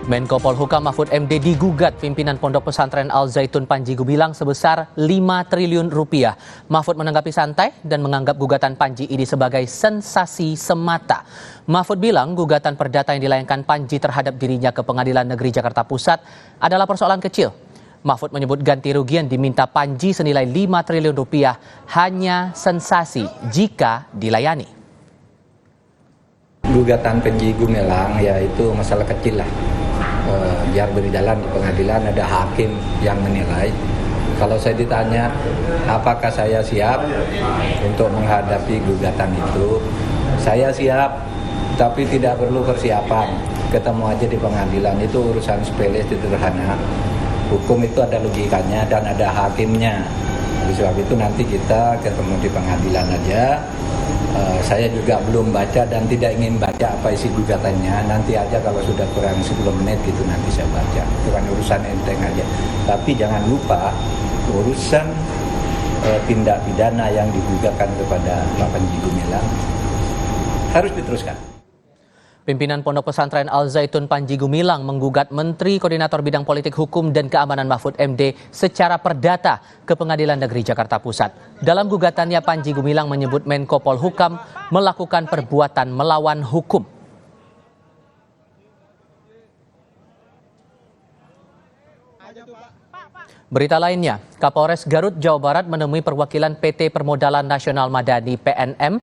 Menko Polhukam Mahfud MD digugat pimpinan Pondok Pesantren Al Zaitun Panji Gumilang sebesar 5 triliun rupiah. Mahfud menanggapi santai dan menganggap gugatan Panji ini sebagai sensasi semata. Mahfud bilang gugatan perdata yang dilayangkan Panji terhadap dirinya ke Pengadilan Negeri Jakarta Pusat adalah persoalan kecil. Mahfud menyebut ganti rugi yang diminta Panji senilai 5 triliun rupiah hanya sensasi jika dilayani. Gugatan Panji Gumilang ya itu masalah kecil lah. Biar berjalan di pengadilan, ada hakim yang menilai. Kalau saya ditanya apakah saya siap untuk menghadapi gugatan itu, saya siap, tapi tidak perlu persiapan. Ketemu aja di pengadilan, itu urusan sepele, sederhana. Hukum itu ada logikanya dan ada hakimnya. Oleh sebab itu nanti kita ketemu di pengadilan aja. Saya juga belum baca dan tidak ingin baca apa isi gugatannya. Nanti aja kalau sudah kurang 10 menit gitu nanti saya baca. Itu kan urusan enteng aja. Tapi jangan lupa urusan tindak pidana yang digugatkan kepada Pak Panji Gumilang harus diteruskan. Pimpinan Pondok Pesantren Al Zaitun Panji Gumilang menggugat Menteri Koordinator Bidang Politik Hukum dan Keamanan Mahfud MD secara perdata ke Pengadilan Negeri Jakarta Pusat. Dalam gugatannya, Panji Gumilang menyebut Menko Polhukam melakukan perbuatan melawan hukum. Berita lainnya, Kapolres Garut, Jawa Barat menemui perwakilan PT Permodalan Nasional Madani (PNM)